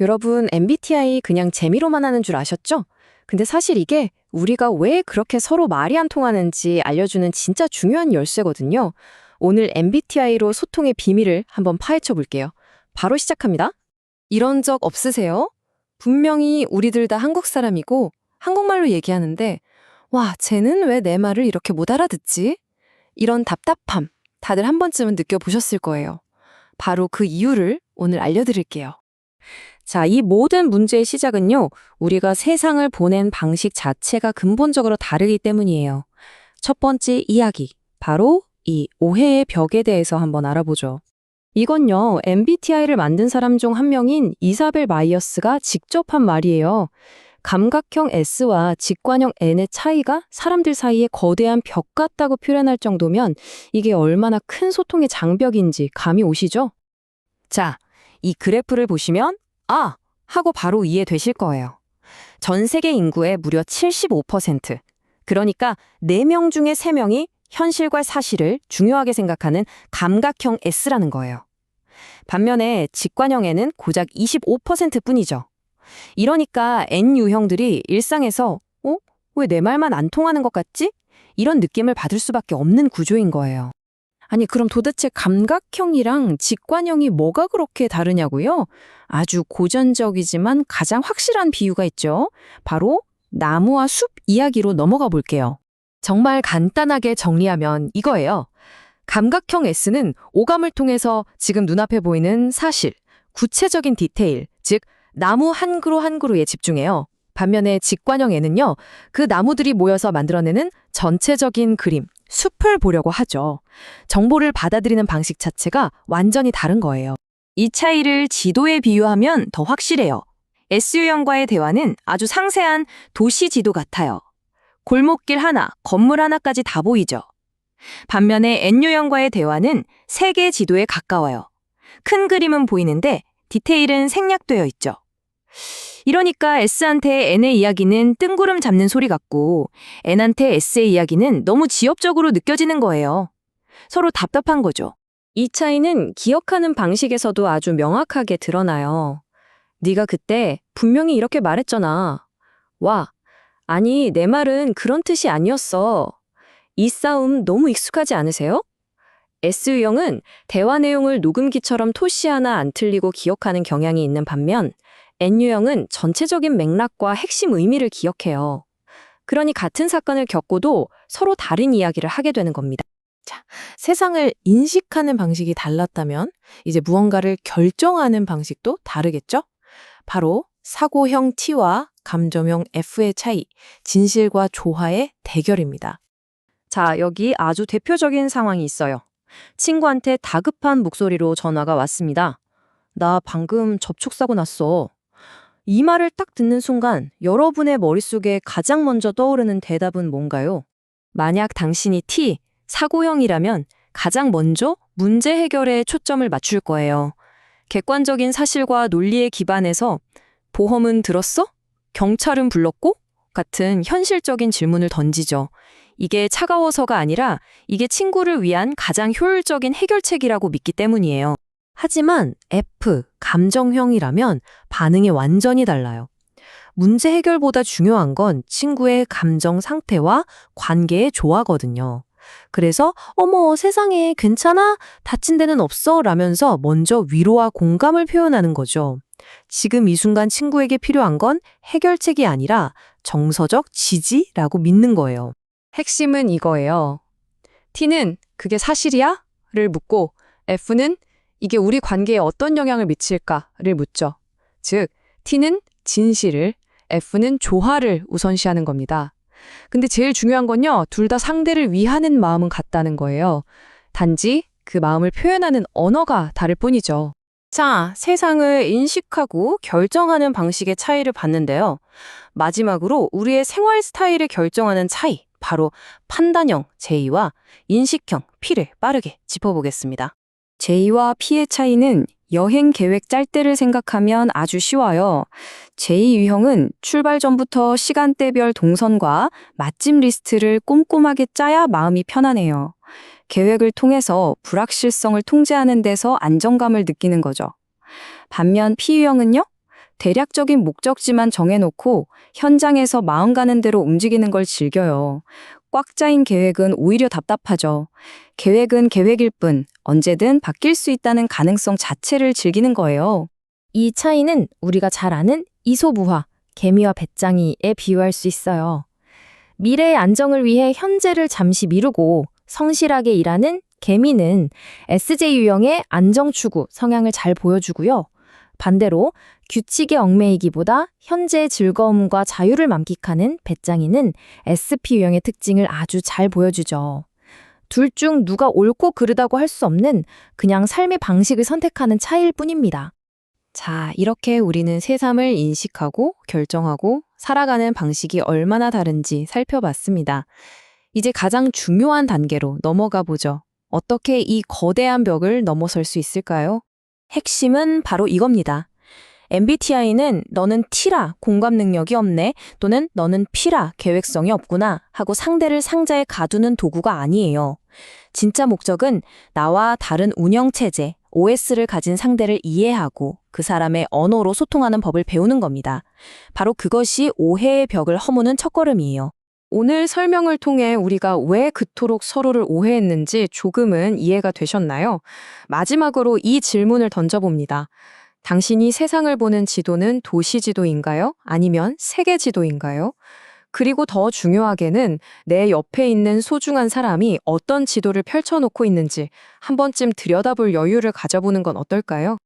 여러분, MBTI 그냥 재미로만 하는 줄 아셨죠? 근데 사실 이게 우리가 왜 그렇게 서로 말이 안 통하는지 알려주는 진짜 중요한 열쇠거든요. 오늘 MBTI로 소통의 비밀을 한번 파헤쳐 볼게요. 바로 시작합니다. 이런 적 없으세요? 분명히 우리들 다 한국 사람이고 한국말로 얘기하는데 와, 쟤는 왜 내 말을 이렇게 못 알아듣지? 이런 답답함 다들 한 번쯤은 느껴보셨을 거예요. 바로 그 이유를 오늘 알려드릴게요. 자, 이 모든 문제의 시작은요, 우리가 세상을 보낸 방식 자체가 근본적으로 다르기 때문이에요. 첫 번째 이야기, 바로 이 오해의 벽에 대해서 한번 알아보죠. 이건요, MBTI를 만든 사람 중 한 명인 이사벨 마이어스가 직접 한 말이에요. 감각형 S와 직관형 N의 차이가 사람들 사이에 거대한 벽 같다고 표현할 정도면 이게 얼마나 큰 소통의 장벽인지 감이 오시죠? 자, 이 그래프를 보시면 아! 하고 바로 이해되실 거예요. 전 세계 인구의 무려 75%, 그러니까 4명 중에 3명이 현실과 사실을 중요하게 생각하는 감각형 S라는 거예요. 반면에 직관형에는 고작 25%뿐이죠. 이러니까 N 유형들이 일상에서 왜 내 말만 안 통하는 것 같지? 이런 느낌을 받을 수밖에 없는 구조인 거예요. 아니, 그럼 도대체 감각형이랑 직관형이 뭐가 그렇게 다르냐고요? 아주 고전적이지만 가장 확실한 비유가 있죠. 바로 나무와 숲 이야기로 넘어가 볼게요. 정말 간단하게 정리하면 이거예요. 감각형 S는 오감을 통해서 지금 눈앞에 보이는 사실, 구체적인 디테일, 즉 나무 한 그루 한 그루에 집중해요. 반면에 직관형 N은요, 그 나무들이 모여서 만들어내는 전체적인 그림, 숲을 보려고 하죠. 정보를 받아들이는 방식 자체가 완전히 다른 거예요. 이 차이를 지도에 비유하면 더 확실해요. S유형과의 대화는 아주 상세한 도시 지도 같아요. 골목길 하나, 건물 하나까지 다 보이죠. 반면에 N유형과의 대화는 세계 지도에 가까워요. 큰 그림은 보이는데 디테일은 생략되어 있죠. 이러니까 S한테 N의 이야기는 뜬구름 잡는 소리 같고 N한테 S의 이야기는 너무 지엽적으로 느껴지는 거예요. 서로 답답한 거죠. 이 차이는 기억하는 방식에서도 아주 명확하게 드러나요. 네가 그때 분명히 이렇게 말했잖아. 와, 아니 내 말은 그런 뜻이 아니었어. 이 싸움 너무 익숙하지 않으세요? S유형은 대화 내용을 녹음기처럼 토시 하나 안 틀리고 기억하는 경향이 있는 반면 N유형은 전체적인 맥락과 핵심 의미를 기억해요. 그러니 같은 사건을 겪고도 서로 다른 이야기를 하게 되는 겁니다. 자, 세상을 인식하는 방식이 달랐다면 이제 무언가를 결정하는 방식도 다르겠죠? 바로 사고형 T와 감정형 F의 차이, 진실과 조화의 대결입니다. 자, 여기 아주 대표적인 상황이 있어요. 친구한테 다급한 목소리로 전화가 왔습니다. 나 방금 접촉사고 났어. 이 말을 딱 듣는 순간 여러분의 머릿속에 가장 먼저 떠오르는 대답은 뭔가요? 만약 당신이 T, 사고형이라면 가장 먼저 문제 해결에 초점을 맞출 거예요. 객관적인 사실과 논리에 기반해서 보험은 들었어? 경찰은 불렀고? 같은 현실적인 질문을 던지죠. 이게 차가워서가 아니라 이게 친구를 위한 가장 효율적인 해결책이라고 믿기 때문이에요. 하지만 F, 감정형이라면 반응이 완전히 달라요. 문제 해결보다 중요한 건 친구의 감정 상태와 관계의 조화거든요. 그래서 어머 세상에 괜찮아? 다친 데는 없어? 라면서 먼저 위로와 공감을 표현하는 거죠. 지금 이 순간 친구에게 필요한 건 해결책이 아니라 정서적 지지라고 믿는 거예요. 핵심은 이거예요. T는 그게 사실이야? 를 묻고 F는 이게 우리 관계에 어떤 영향을 미칠까를 묻죠. 즉, T는 진실을, F는 조화를 우선시하는 겁니다. 근데 제일 중요한 건요, 둘 다 상대를 위하는 마음은 같다는 거예요. 단지 그 마음을 표현하는 언어가 다를 뿐이죠. 자, 세상을 인식하고 결정하는 방식의 차이를 봤는데요. 마지막으로 우리의 생활 스타일을 결정하는 차이, 바로 판단형 J와 인식형 P를 빠르게 짚어보겠습니다. J와 P의 차이는 여행 계획 짤 때를 생각하면 아주 쉬워요. J유형은 출발 전부터 시간대별 동선과 맛집 리스트를 꼼꼼하게 짜야 마음이 편안해요. 계획을 통해서 불확실성을 통제하는 데서 안정감을 느끼는 거죠. 반면 P유형은요? 대략적인 목적지만 정해놓고 현장에서 마음 가는 대로 움직이는 걸 즐겨요. 꽉 짜인 계획은 오히려 답답하죠. 계획은 계획일 뿐 언제든 바뀔 수 있다는 가능성 자체를 즐기는 거예요. 이 차이는 우리가 잘 아는 이소부화, 개미와 배짱이에 비유할 수 있어요. 미래의 안정을 위해 현재를 잠시 미루고 성실하게 일하는 개미는 SJ 유형의 안정 추구 성향을 잘 보여주고요. 반대로 규칙에 얽매이기보다 현재의 즐거움과 자유를 만끽하는 배짱이는 SP 유형의 특징을 아주 잘 보여주죠. 둘 중 누가 옳고 그르다고 할 수 없는 그냥 삶의 방식을 선택하는 차이일 뿐입니다. 자, 이렇게 우리는 새삼을 인식하고 결정하고 살아가는 방식이 얼마나 다른지 살펴봤습니다. 이제 가장 중요한 단계로 넘어가 보죠. 어떻게 이 거대한 벽을 넘어설 수 있을까요? 핵심은 바로 이겁니다. MBTI는 너는 T라 공감 능력이 없네 또는 너는 P라 계획성이 없구나 하고 상대를 상자에 가두는 도구가 아니에요. 진짜 목적은 나와 다른 운영체제, OS를 가진 상대를 이해하고 그 사람의 언어로 소통하는 법을 배우는 겁니다. 바로 그것이 오해의 벽을 허무는 첫걸음이에요. 오늘 설명을 통해 우리가 왜 그토록 서로를 오해했는지 조금은 이해가 되셨나요? 마지막으로 이 질문을 던져봅니다. 당신이 세상을 보는 지도는 도시 지도인가요? 아니면 세계 지도인가요? 그리고 더 중요하게는 내 옆에 있는 소중한 사람이 어떤 지도를 펼쳐놓고 있는지 한 번쯤 들여다볼 여유를 가져보는 건 어떨까요?